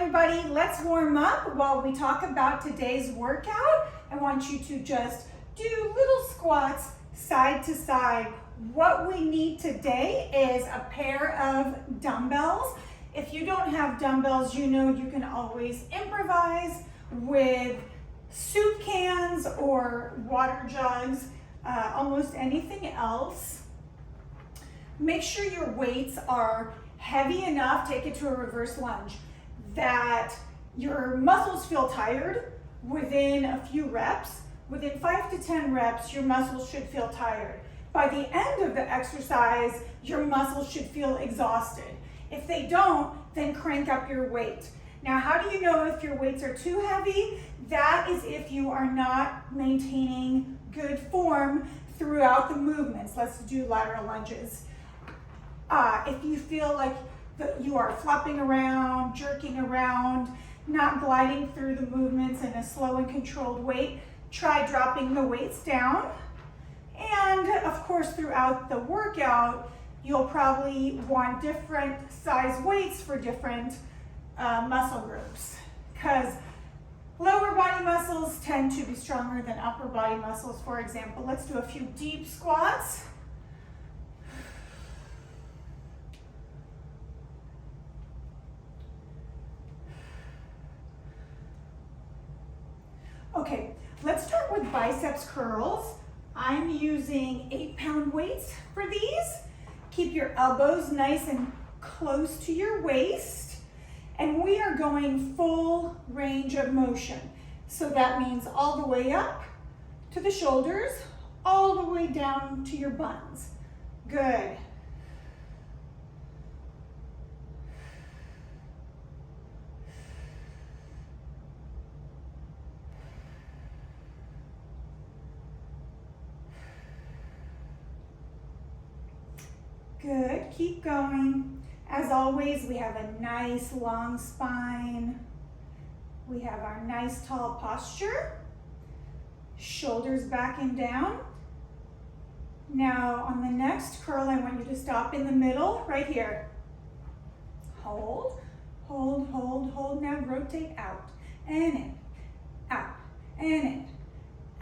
everybody, let's warm up while we talk about today's workout. I want you to just do little squats side to side. What we need today is a pair of dumbbells. If you don't have dumbbells, you know you can always improvise with soup cans or water jugs, almost anything else. Make sure your weights are heavy enough, take it to a reverse lunge, that your muscles feel tired within a few reps. Within 5 to 10 reps, your muscles should feel tired. By the end of the exercise, your muscles should feel exhausted. If they don't, then crank up your weight. Now, how do you know if your weights are too heavy? That is if you are not maintaining good form throughout the movements. Let's do lateral lunges. If you feel like you are flopping around, jerking around, not gliding through the movements in a slow and controlled way, try dropping the weights down. And of course, throughout the workout, you'll probably want different size weights for different muscle groups, because lower body muscles tend to be stronger than upper body muscles. For example, let's do a few deep squats. Okay, let's start with biceps curls. I'm using 8-pound weights for these. Keep your elbows nice and close to your waist. And we are going full range of motion. So that means all the way up to the shoulders, all the way down to your buns. Good. Good, keep going. As always, we have a nice long spine. We have our nice tall posture. Shoulders back and down. Now on the next curl, I want you to stop in the middle, right here. Hold, hold, hold, hold. Now rotate out and in, out and in,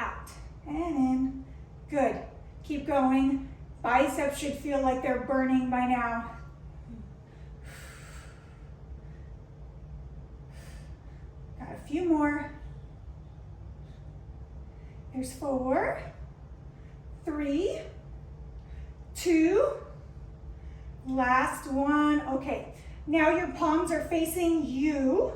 out and in. Good, keep going. Biceps should feel like they're burning by now. Got a few more. There's 4, 3, 2, last one. Okay, now your palms are facing you.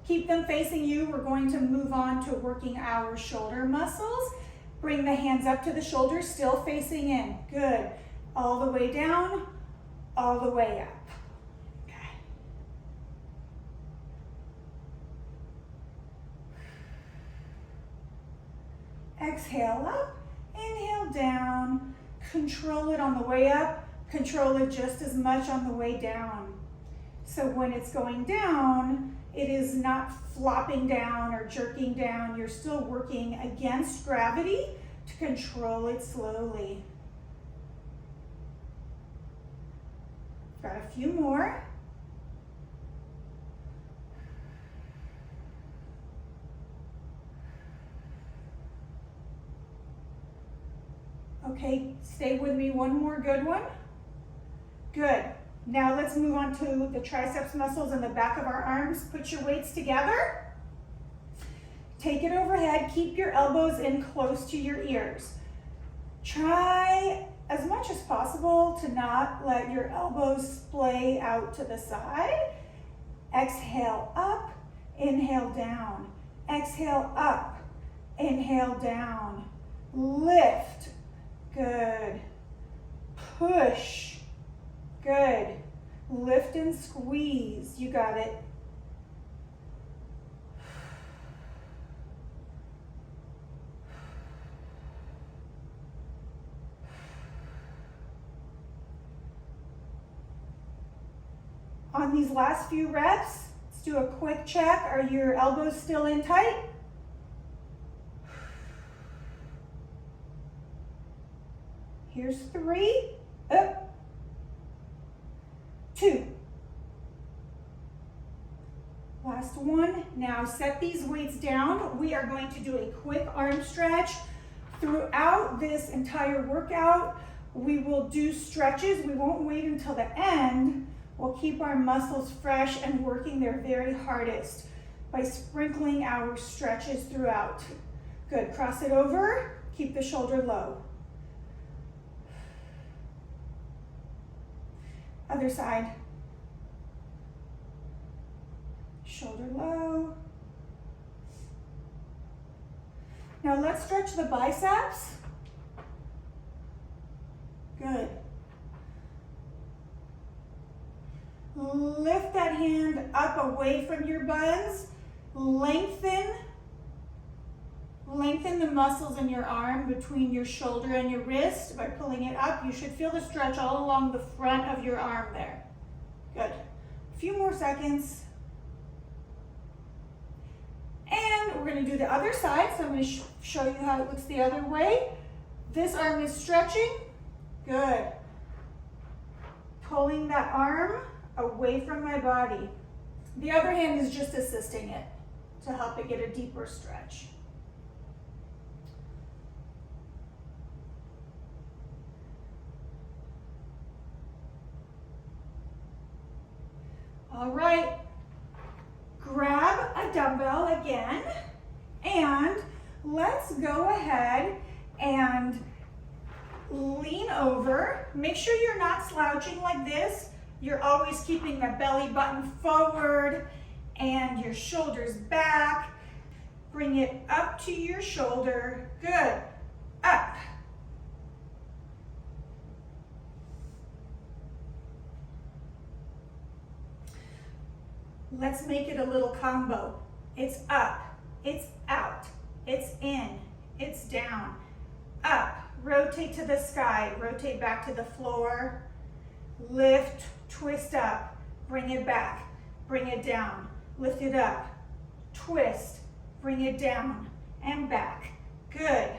Keep them facing you. We're going to move on to working our shoulder muscles. Bring the hands up to the shoulders, still facing in. Good. All the way down, all the way up. Okay. Exhale up, inhale down. Control it on the way up. Control it just as much on the way down. So when it's going down, it is not flopping down or jerking down. You're still working against gravity to control it slowly. Got a few more. Okay, stay with me. One more good one. Good. Now let's move on to the triceps muscles in the back of our arms. Put your weights together. Take it overhead. Keep your elbows in close to your ears. Try as much as possible to not let your elbows splay out to the side. Exhale up, inhale down. Exhale up, inhale down. Lift. Good. Push. Good. Lift and squeeze. You got it. On these last few reps, let's do a quick check. Are your elbows still in tight? Here's 3, up, 2, Last one. Now set these weights down. We are going to do a quick arm stretch. Throughout this entire workout, we will do stretches. We won't wait until the end. We'll keep our muscles fresh and working their very hardest by sprinkling our stretches throughout. Good, cross it over, keep the shoulder low. Other side. Shoulder low. Now let's stretch the biceps. Good. Lift that hand up away from your buns. Lengthen the muscles in your arm between your shoulder and your wrist. By pulling it up, you should feel the stretch all along the front of your arm there. Good. A few more seconds. And we're going to do the other side. So I'm going to show you how it looks the other way. This arm is stretching. Good. Pulling that arm away from my body. The other hand is just assisting it to help it get a deeper stretch. All right, grab a dumbbell again, and let's go ahead and lean over. Make sure you're not slouching like this. You're always keeping the belly button forward and your shoulders back. Bring it up to your shoulder. Good. Up. Let's make it a little combo. It's up, it's out, it's in, it's down, up, rotate to the sky, rotate back to the floor, lift, twist up, bring it back, bring it down, lift it up, twist, bring it down, and back. Good.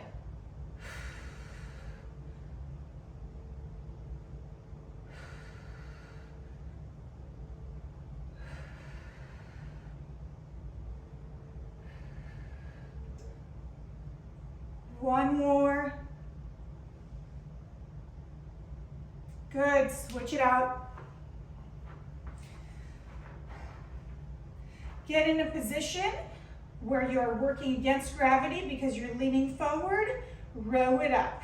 One more. Good, switch it out. Get in a position where you're working against gravity because you're leaning forward. Row it up.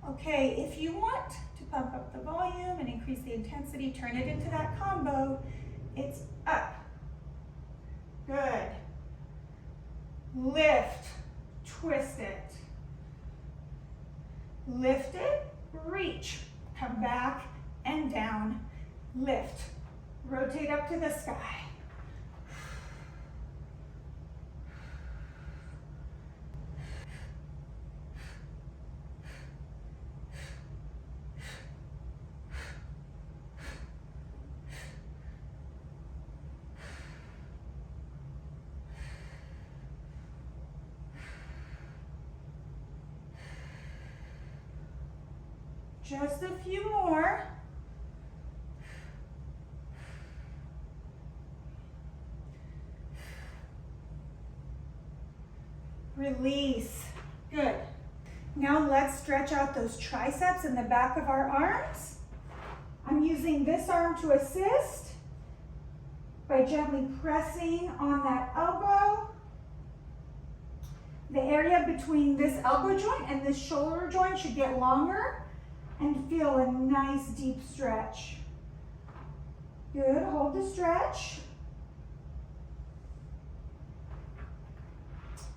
Okay, if you want to pump up the volume and increase the intensity, turn it into that combo. It's up. Good. Lift, twist it. Lift it, reach, come back and down. Lift, rotate up to the sky. Just a few more. Release. Good. Now let's stretch out those triceps in the back of our arms. I'm using this arm to assist by gently pressing on that elbow. The area between this elbow joint and this shoulder joint should get longer. And feel a nice deep stretch. Good, hold the stretch.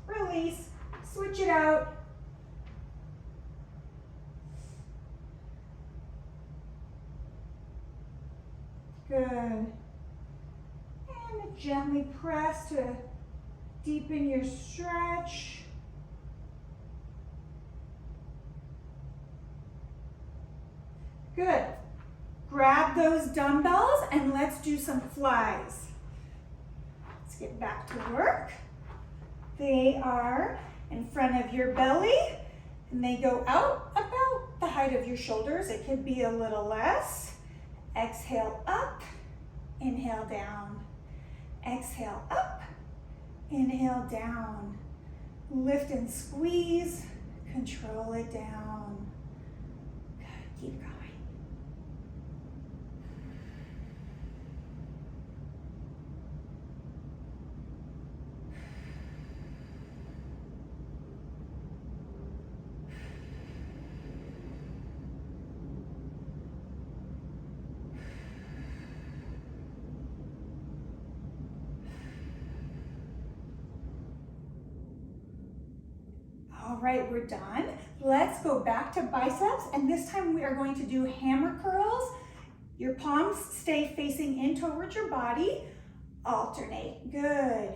Release, switch it out. Good. And gently press to deepen your stretch. Good. Grab those dumbbells and let's do some flies. Let's get back to work. They are in front of your belly and they go out about the height of your shoulders. It could be a little less. Exhale up, inhale down. Exhale up, inhale down. Lift and squeeze, control it down. Good, keep going. All right, we're done. Let's go back to biceps, and this time we are going to do hammer curls. Your palms stay facing in towards your body. Alternate, good.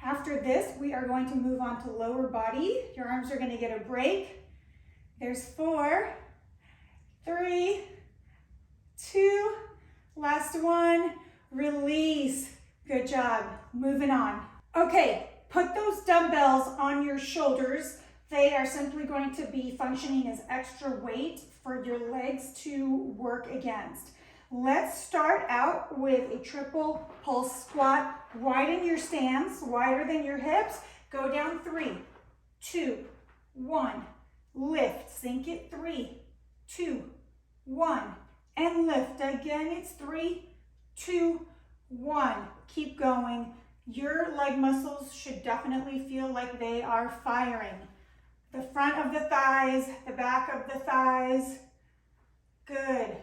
After this, we are going to move on to lower body. Your arms are going to get a break. There's 4, 3, 2, last one, release. Good job, moving on. Okay, put those dumbbells on your shoulders. They are simply going to be functioning as extra weight for your legs to work against. Let's start out with a triple pulse squat. Widen your stance, wider than your hips. Go down 3, 2, 1. Lift, sink it, 3, 2, 1. And lift again, it's 3, 2, 1. Keep going. Your leg muscles should definitely feel like they are firing. The front of the thighs, the back of the thighs. Good.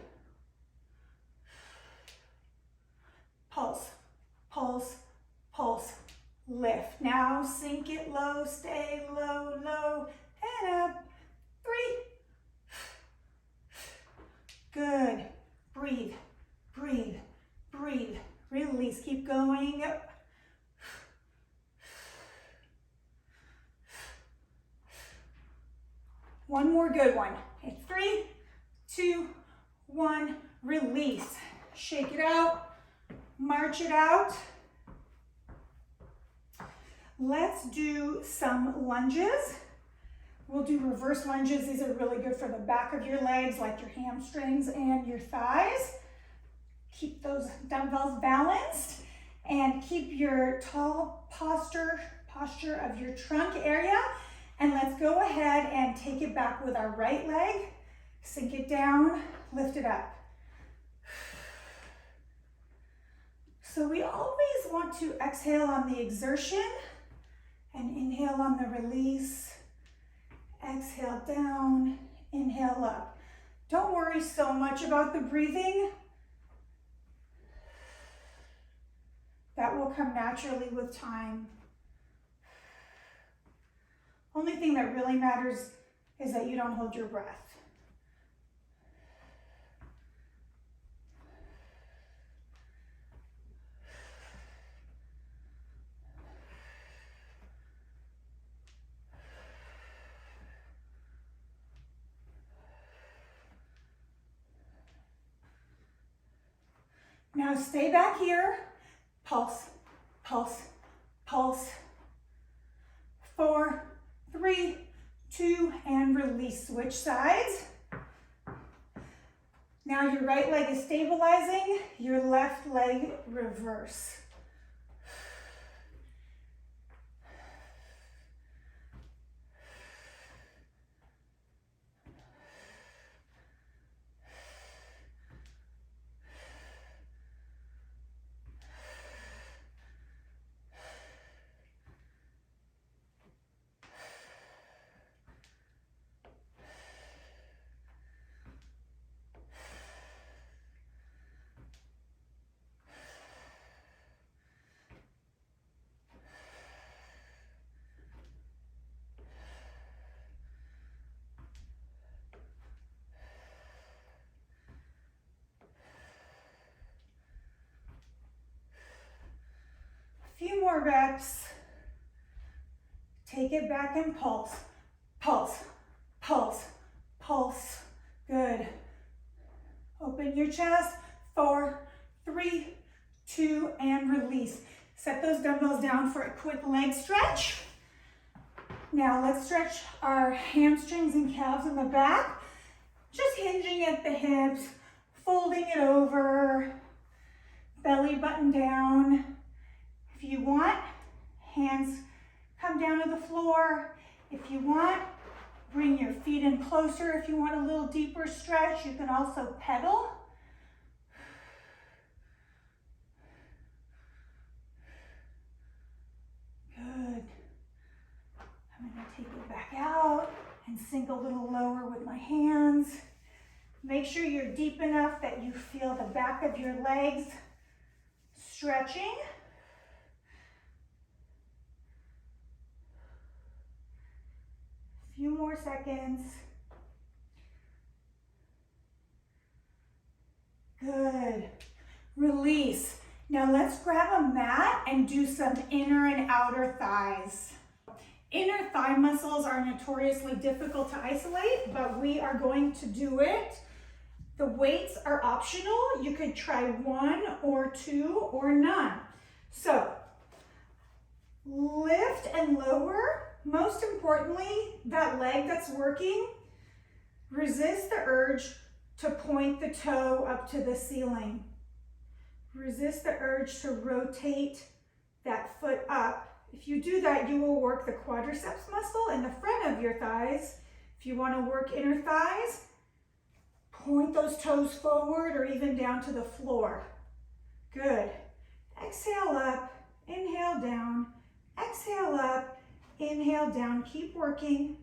Pulse, pulse, pulse, lift. Now sink it low, stay low, low, and up. 3. Good. Breathe, breathe, breathe. Release, keep going. One more good one. Okay, 3, 2, 1, release. Shake it out. March it out. Let's do some lunges. We'll do reverse lunges. These are really good for the back of your legs, like your hamstrings and your thighs. Keep those dumbbells balanced and keep your tall posture of your trunk area. And let's go ahead and take it back with our right leg. Sink it down, lift it up. So we always want to exhale on the exertion and inhale on the release. Exhale down, inhale up. Don't worry so much about the breathing. That will come naturally with time. Only thing that really matters is that you don't hold your breath. Now stay back here. Pulse, pulse, pulse. 4, 3, 2, and release. Switch sides. Now your right leg is stabilizing, your left leg reverse. reps. Take it back and pulse, pulse, pulse, pulse. Good. Open your chest. 4, 3, 2, and release. Set those dumbbells down for a quick leg stretch. Now let's stretch our hamstrings and calves in the back. Just hinging at the hips, folding it over, belly button down. If you want, hands come down to the floor. If you want, bring your feet in closer. If you want a little deeper stretch, you can also pedal. Good. I'm going to take it back out and sink a little lower with my hands. Make sure you're deep enough that you feel the back of your legs stretching. A few more seconds. Good. Release. Now let's grab a mat and do some inner and outer thighs. Inner thigh muscles are notoriously difficult to isolate, but we are going to do it. The weights are optional. You could try 1 or 2 or none. So lift and lower. Most importantly, that leg that's working, resist the urge to point the toe up to the ceiling. Resist the urge to rotate that foot up. If you do that, you will work the quadriceps muscle in the front of your thighs. If you want to work inner thighs, point those toes forward or even down to the floor. Good. Exhale up, inhale down, exhale up, inhale down. Keep working.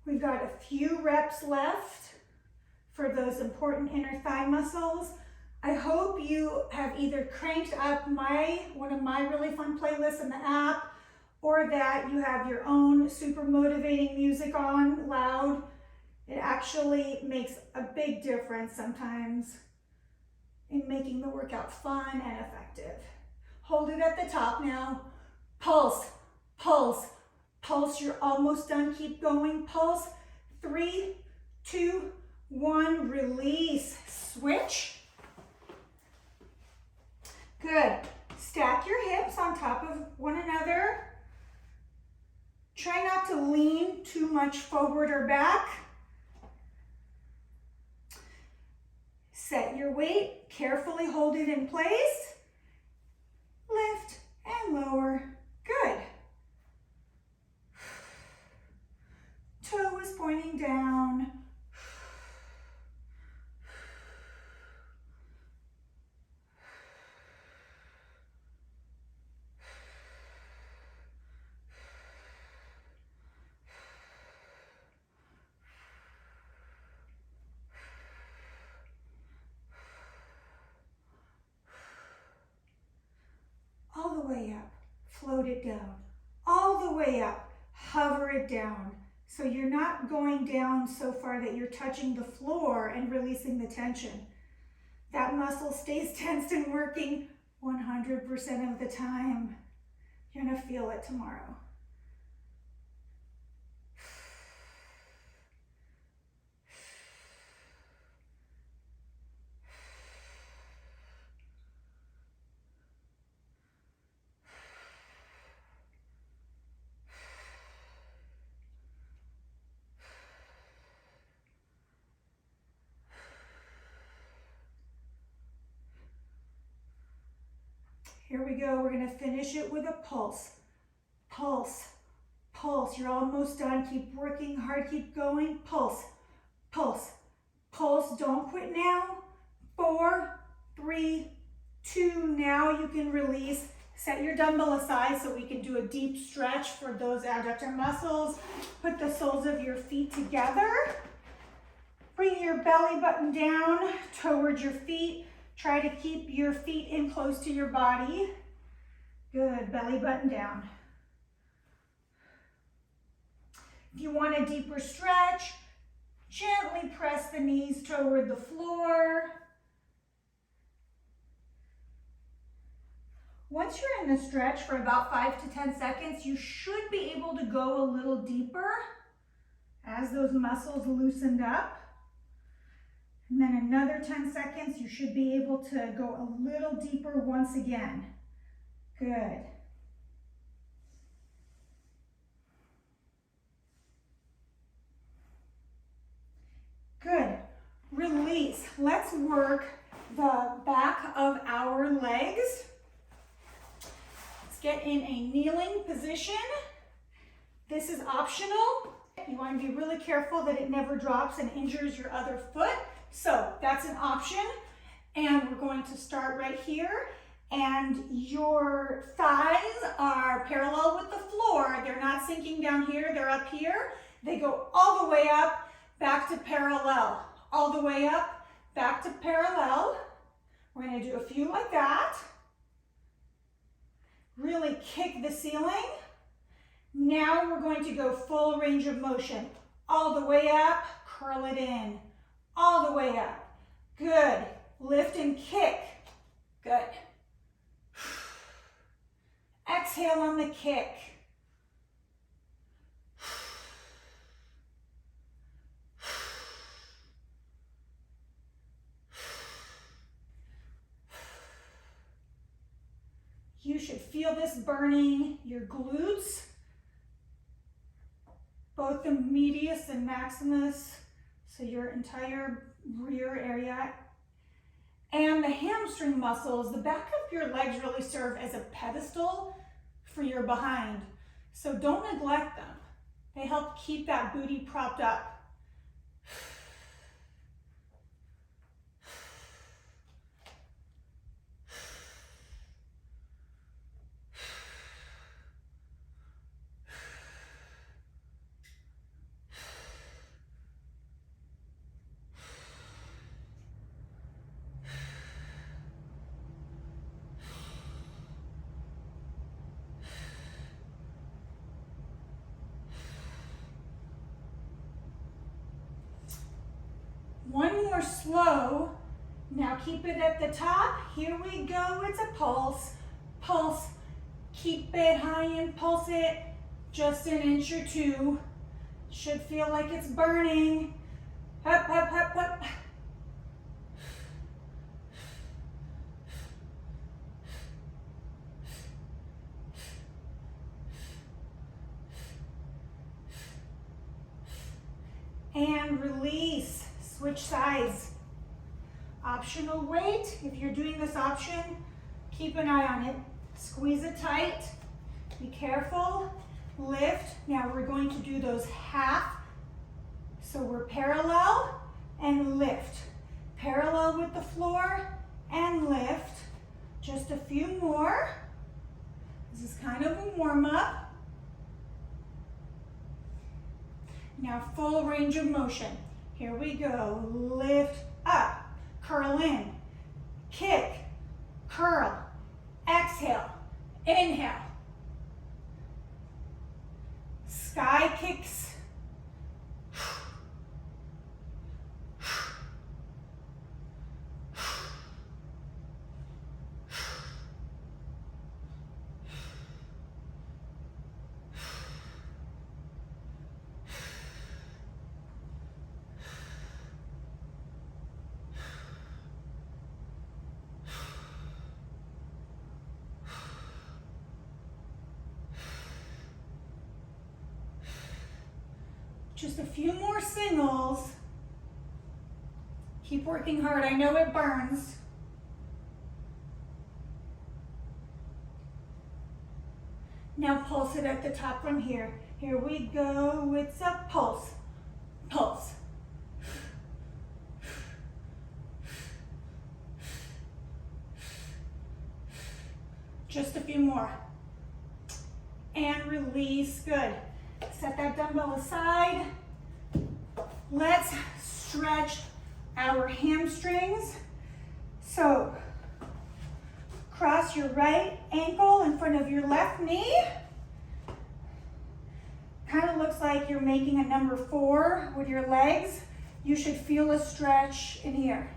We've got a few reps left for those important inner thigh muscles. I hope you have either cranked up one of my really fun playlists in the app, or that you have your own super motivating music on loud. It actually makes a big difference sometimes in making the workout fun and effective. Hold it at the top now. Pulse, pulse, pulse. You're almost done. Keep going. Pulse. 3, 2, 1. Release. Switch. Good. Stack your hips on top of one another. Try not to lean too much forward or back. Set your weight. Carefully hold it in place. Lift and lower. Good. Toe is pointing down. All the way up, float it down. All the way up, hover it down. So you're not going down so far that you're touching the floor and releasing the tension. That muscle stays tensed and working 100% of the time. You're gonna feel it tomorrow. Here we go. We're going to finish it with a pulse. Pulse, pulse. You're almost done. Keep working hard. Keep going. Pulse, pulse, pulse. Don't quit now. 4, 3, 2. Now you can release. Set your dumbbell aside so we can do a deep stretch for those adductor muscles. Put the soles of your feet together. Bring your belly button down towards your feet. Try to keep your feet in close to your body. Good, belly button down. If you want a deeper stretch, gently press the knees toward the floor. Once you're in the stretch for about 5 to 10 seconds, you should be able to go a little deeper as those muscles loosened up. And then another 10 seconds, you should be able to go a little deeper once again. Good. Good. Release. Let's work the back of our legs. Let's get in a kneeling position. This is optional. You want to be really careful that it never drops and injures your other foot. So that's an option. And we're going to start right here. And your thighs are parallel with the floor. They're not sinking down here, they're up here. They go all the way up, back to parallel. All the way up, back to parallel. We're going to do a few like that. Really kick the ceiling. Now we're going to go full range of motion. All the way up, curl it in. All the way up. Good. Lift and kick. Good. Exhale on the kick. You should feel this burning your glutes, both the medius and maximus, so your entire rear area, and the hamstring muscles. The back of your legs really serve as a pedestal for your behind, so don't neglect them. They help keep that booty propped up. One more slow. Now keep it at the top. Here we go. It's a pulse. Pulse. Keep it high and pulse it. Just an inch or two. Should feel like it's burning. Up, up, up, up. And release. Switch sides. Optional weight. If you're doing this option, keep an eye on it. Squeeze it tight. Be careful. Lift. Now we're going to do those half. So we're parallel and lift. Parallel with the floor and lift. Just a few more. This is kind of a warm-up. Now full range of motion. Here we go. Lift up, curl in, kick, curl, exhale, inhale. Sky kicks. Just a few more singles. Keep working hard. I know it burns. Now pulse it at the top from here. Here we go. It's a pulse. Pulse. Just a few more. And release. Good. Set that dumbbell aside. Let's stretch our hamstrings. So cross your right ankle in front of your left knee. Kind of looks like you're making a number 4 with your legs. You should feel a stretch in here.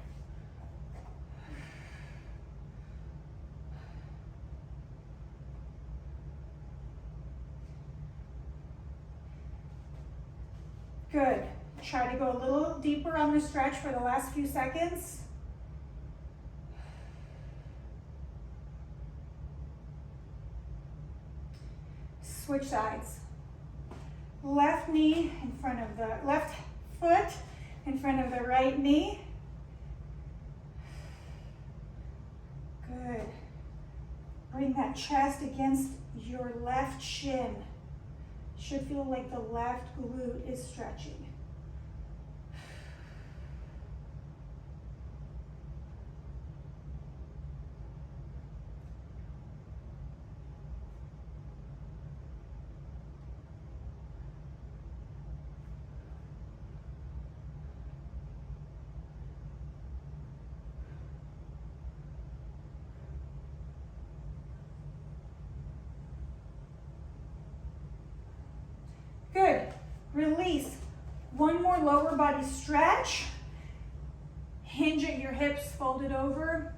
Good. Try to go a little deeper on the stretch for the last few seconds. Switch sides. Left knee in front of the left foot in front of the right knee. Good. Bring that chest against your left shin. Should feel like the left glute is stretching. Good. Release. One more lower body stretch. Hinge at your hips, folded over.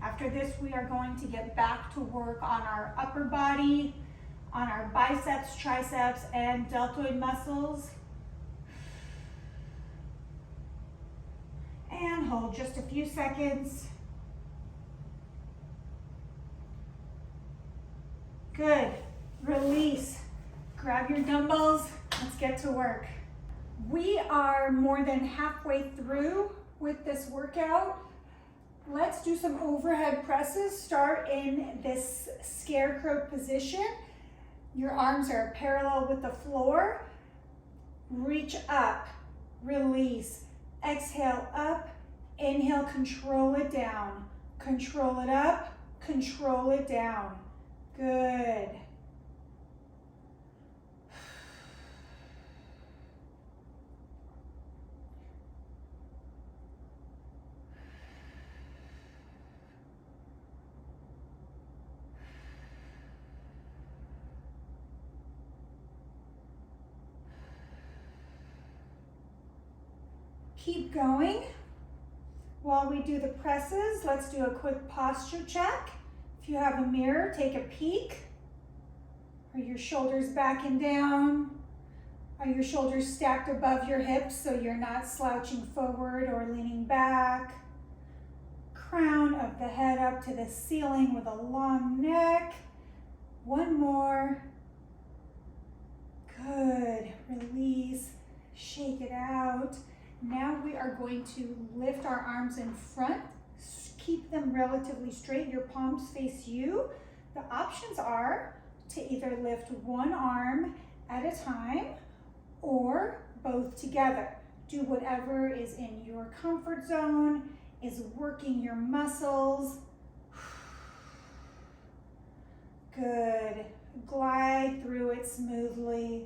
After this, we are going to get back to work on our upper body, on our biceps, triceps, and deltoid muscles. And hold just a few seconds. Good. Release. Grab your dumbbells. Let's get to work. We are more than halfway through with this workout. Let's do some overhead presses. Start in this scarecrow position. Your arms are parallel with the floor. Reach up, release. Exhale up, inhale, control it down. Control it up, control it down. Good. Keep going. While we do the presses, let's do a quick posture check. If you have a mirror, take a peek. Are your shoulders back and down? Are your shoulders stacked above your hips so you're not slouching forward or leaning back? Crown of the head up to the ceiling with a long neck. One more. Good. Release. Shake it out. Now we are going to lift our arms in front. Keep them relatively straight. Your palms face you. The options are to either lift one arm at a time or both together. Do whatever is in your comfort zone, is working your muscles. Good. Glide through it smoothly.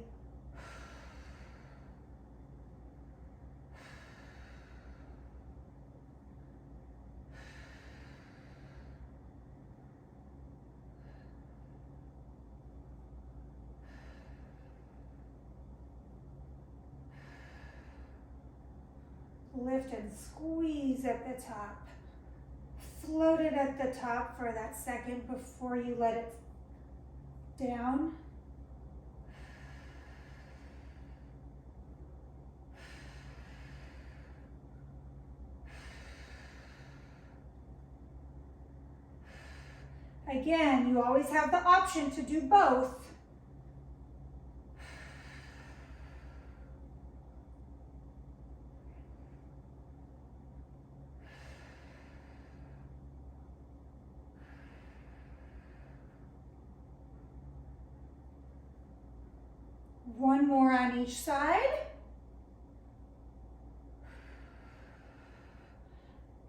Lift and squeeze at the top. Float it at the top for that second before you let it down. Again, you always have the option to do both. One more on each side.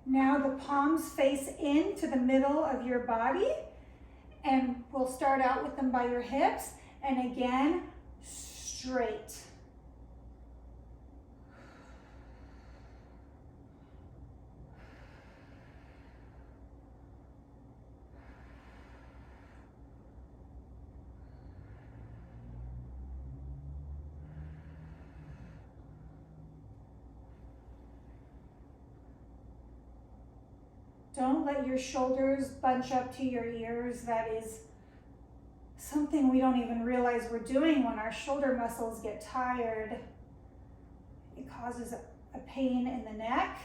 Now the palms face into the middle of your body, and we'll start out with them by your hips, and again, straight. Don't let your shoulders bunch up to your ears. That is something we don't even realize we're doing when our shoulder muscles get tired. It causes a pain in the neck.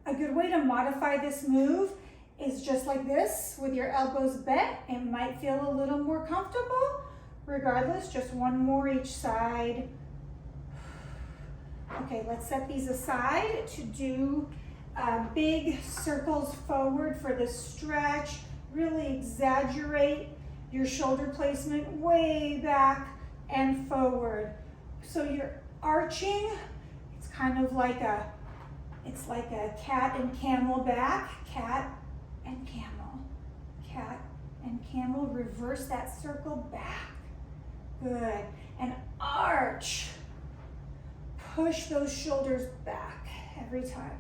A good way to modify this move is just like this, with your elbows bent. It might feel a little more comfortable. Regardless, just one more each side. Okay, let's set these aside to do big circles forward for the stretch. Really exaggerate your shoulder placement way back and forward. So you're arching. It's kind of like a cat and camel back, cat and camel, cat and camel. Reverse that circle back. Good. And arch. Push those shoulders back every time.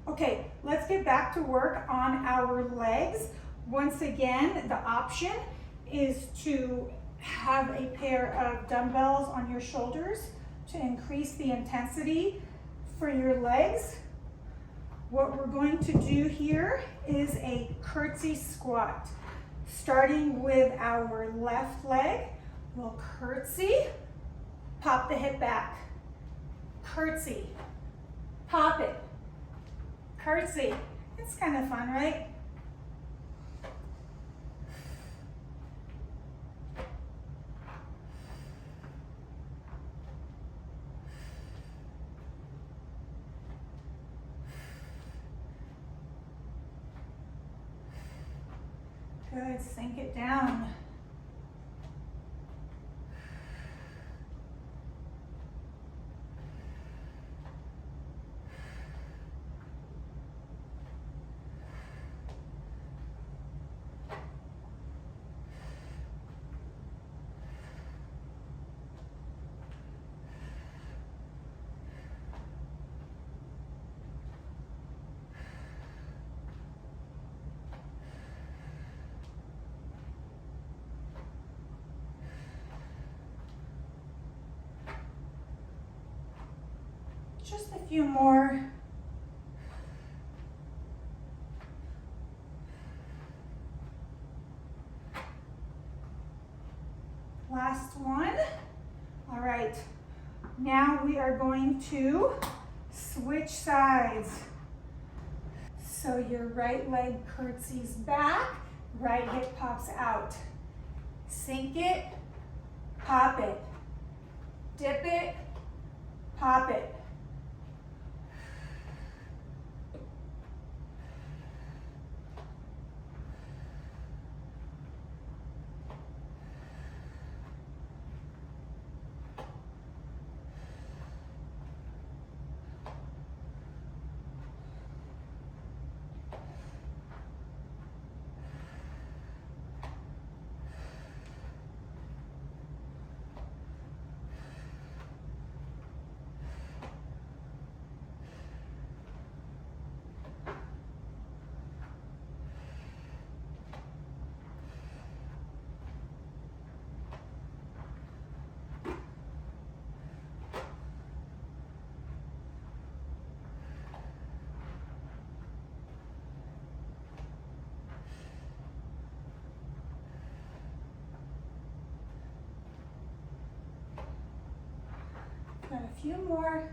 Okay, let's get back to work on our legs. Once again, the option is to have a pair of dumbbells on your shoulders to increase the intensity for your legs. What we're going to do here is a curtsy squat. Starting with our left leg, we'll curtsy, pop the hip back, curtsy, pop it, curtsy. It's kind of fun, right? Good, sink it down. Just a few more. Last one. All right, now we are going to switch sides. So your right leg curtsies back, right hip pops out. Sink it, pop it, dip it, pop it. Got a few more.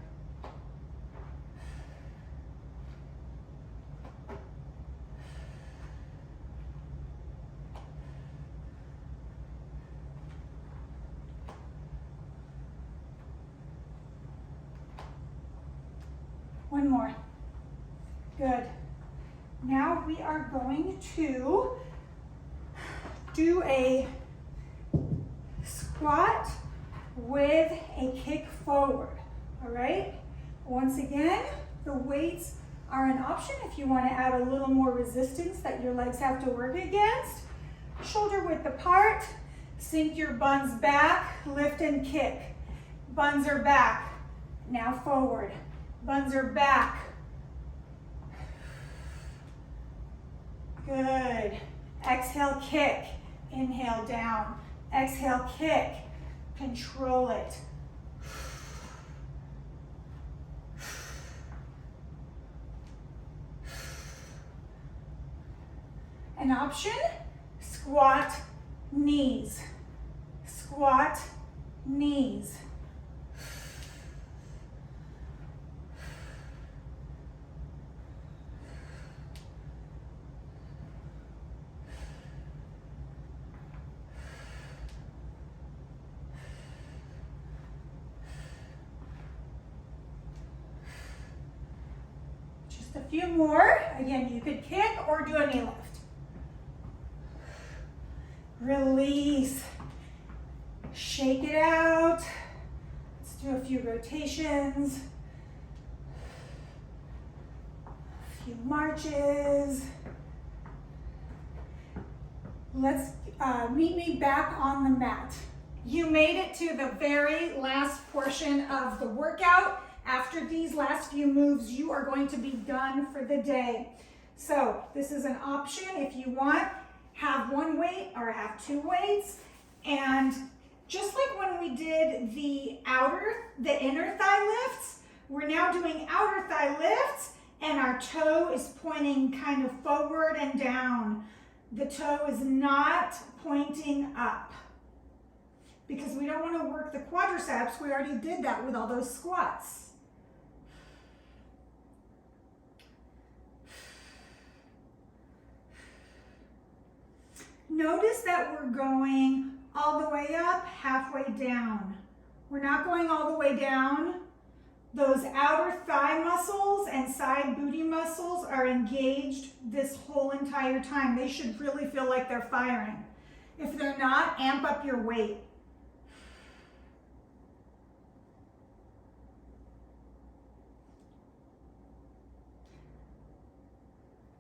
One more. Good. Now we are going to do a squat with a kick forward, all right? Once again, the weights are an option if you want to add a little more resistance that your legs have to work against. Shoulder width apart, sink your buns back, lift and kick. Buns are back, now forward. Buns are back. Good. Exhale, kick. Inhale, down. Exhale, kick. Control it. An option, squat, knees. Squat, knees. Just a few more. Again, you could kick or do a knee lift. Release. Shake it out. Let's do a few rotations. A few marches. Let's meet me back on the mat. You made it to the very last portion of the workout. After these last few moves, you are going to be done for the day. So this is an option if you want. Have one weight or have two weights. And just like when we did the inner thigh lifts, we're now doing outer thigh lifts and our toe is pointing kind of forward and down. The toe is not pointing up because we don't want to work the quadriceps. We already did that with all those squats. Notice that we're going all the way up, halfway down. We're not going all the way down. Those outer thigh muscles and side booty muscles are engaged this whole entire time. They should really feel like they're firing. If they're not, amp up your weight.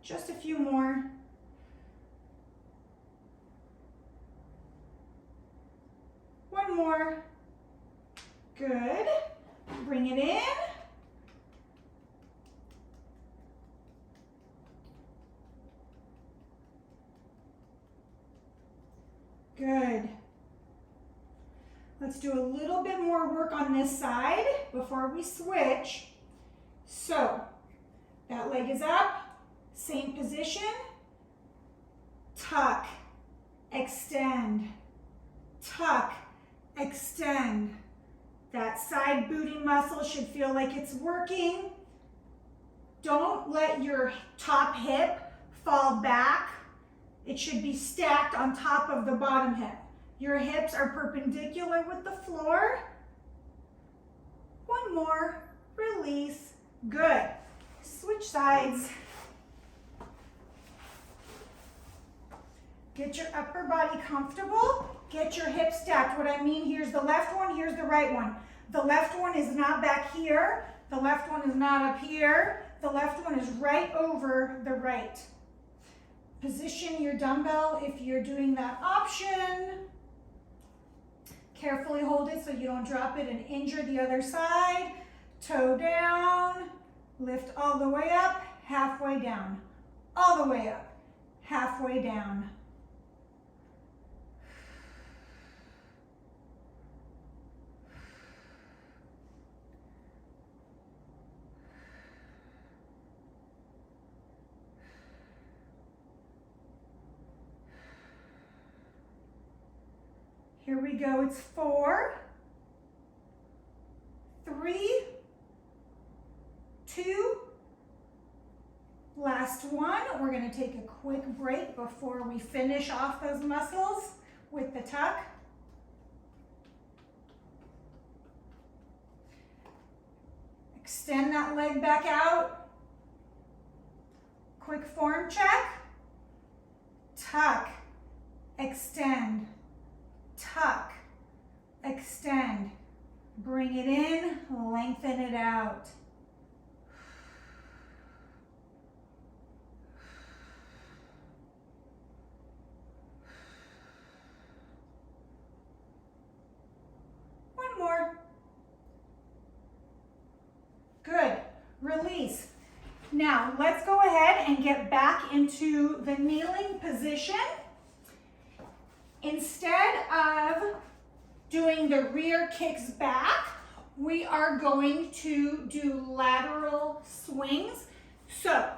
Just a few more. One more. Good. Bring it in. Good. Let's do a little bit more work on this side before we switch. So, that leg is up, same position. Tuck, extend, tuck, extend. That side booty muscle should feel like it's working. Don't let your top hip fall back. It should be stacked on top of the bottom hip. Your hips are perpendicular with the floor. One more, release. Good. Switch sides. Get your upper body comfortable. Get your hips stacked. What I mean, here's the left one, here's the right one. The left one is not back here. The left one is not up here. The left one is right over the right. Position your dumbbell if you're doing that option. Carefully hold it so you don't drop it and injure the other side. Toe down, lift all the way up, halfway down. All the way up, halfway down. Here we go, it's 4, 3, 2, last one. We're gonna take a quick break before we finish off those muscles with the tuck. Extend that leg back out. Quick form check. Tuck, extend. Tuck, extend, bring it in, lengthen it out. One more. Good, release. Now let's go ahead and get back into the kneeling position. Instead of doing the rear kicks back, we are going to do lateral swings. So,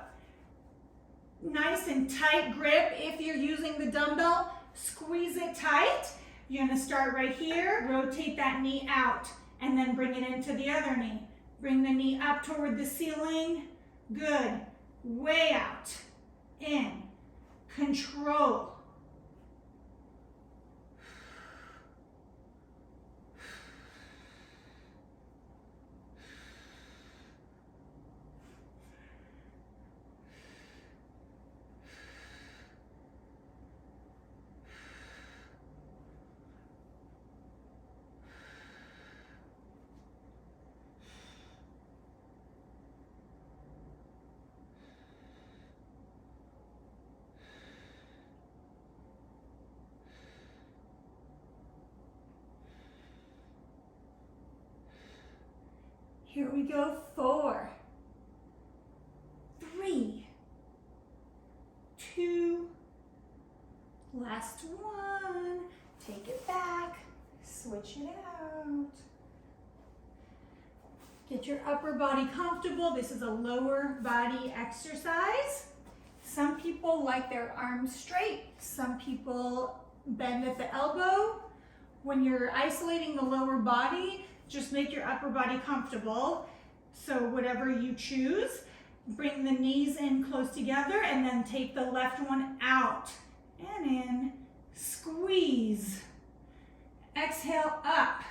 nice and tight grip if you're using the dumbbell. Squeeze it tight. You're gonna start right here, rotate that knee out, and then bring it into the other knee. Bring the knee up toward the ceiling. Good. Way out. In. Control. Here we go, 4, 3, 2, last one. Take it back, switch it out. Get your upper body comfortable. This is a lower body exercise. Some people like their arms straight. Some people bend at the elbow. When you're isolating the lower body, just make your upper body comfortable. So whatever you choose, bring the knees in close together and then take the left one out and in, squeeze. Exhale up,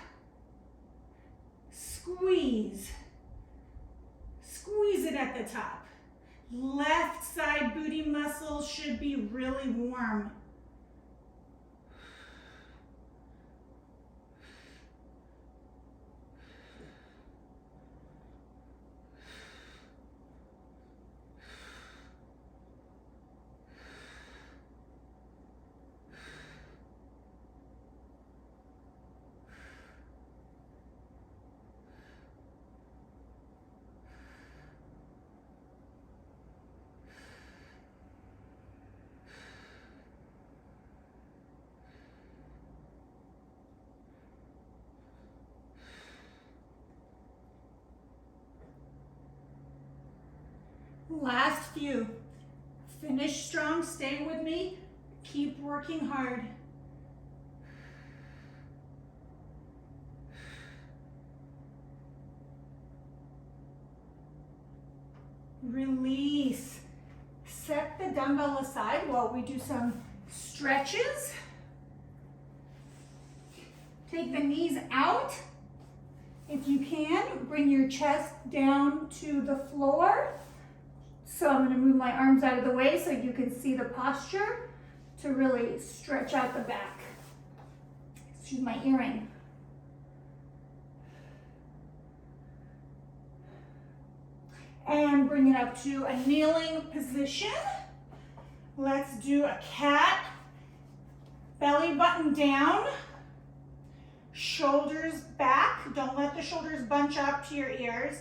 squeeze. Squeeze it at the top. Left side booty muscles should be really warm. Last few. Finish strong, stay with me. Keep working hard. Release. Set the dumbbell aside while we do some stretches. Take the knees out. If you can, bring your chest down to the floor. So I'm going to move my arms out of the way so you can see the posture to really stretch out the back. Excuse my earring. And bring it up to a kneeling position. Let's do a cat. Belly button down. Shoulders back. Don't let the shoulders bunch up to your ears.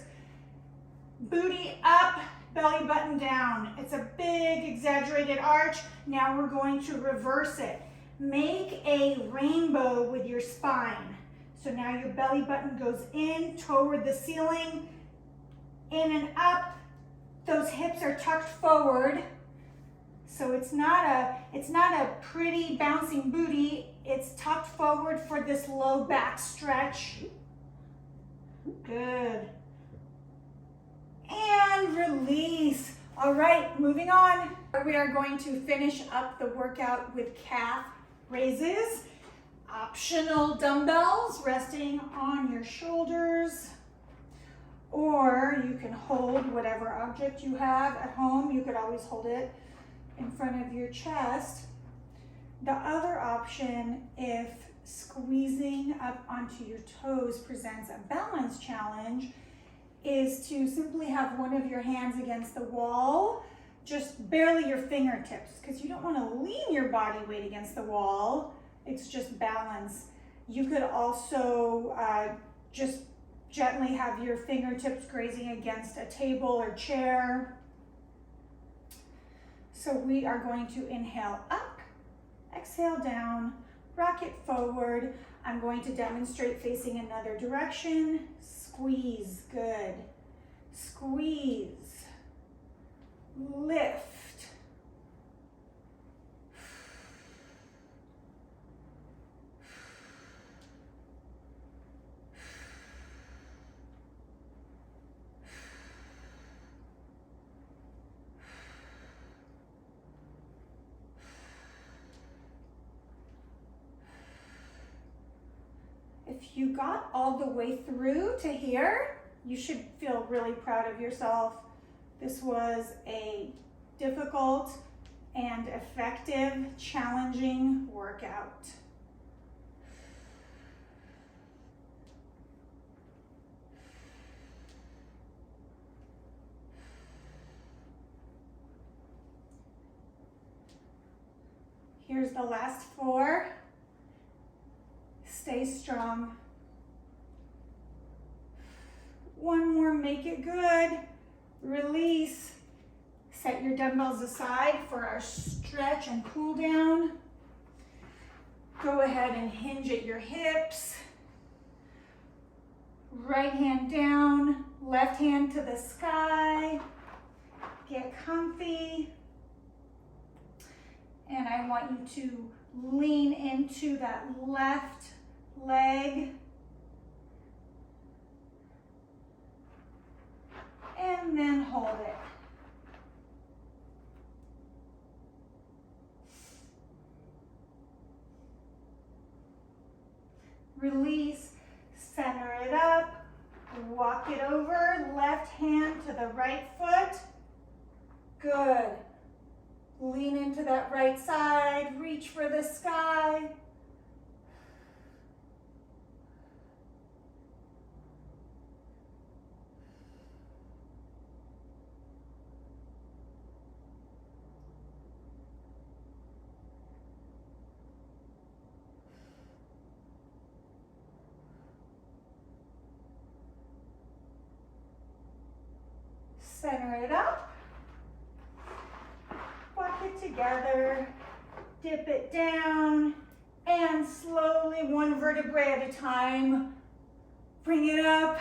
Booty up. Belly button down. It's a big exaggerated arch. Now we're going to reverse it. Make a rainbow with your spine. So now your belly button goes in toward the ceiling, in and up. Those hips are tucked forward. So it's not a pretty bouncing booty. It's tucked forward for this low back stretch. Good. And release. All right, moving on. We are going to finish up the workout with calf raises. Optional dumbbells resting on your shoulders. Or you can hold whatever object you have at home. You could always hold it in front of your chest. The other option, if squeezing up onto your toes presents a balance challenge, is to simply have one of your hands against the wall, just barely your fingertips, because you don't want to lean your body weight against the wall. It's just balance. You could also just gently have your fingertips grazing against a table or chair. So we are going to inhale up, exhale down, rock it forward. I'm going to demonstrate facing another direction. Squeeze, good. Squeeze, lift. If you got all the way through to here, you should feel really proud of yourself. This was a difficult and effective, challenging workout. Here's the last 4. Stay strong. 1 more, make it good. Release. Set your dumbbells aside for our stretch and cool down. Go ahead and hinge at your hips. Right hand down, left hand to the sky. Get comfy. And I want you to lean into that left leg. And then hold it. Release, center it up, walk it over, left hand to the right foot. Good. Lean into that right side, reach for the sky. Center it up, walk it together, dip it down, and slowly, 1 vertebrae at a time, bring it up,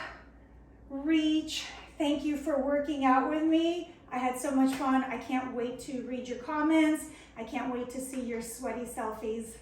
reach. Thank you for working out with me. I had so much fun. I can't wait to read your comments. I can't wait to see your sweaty selfies.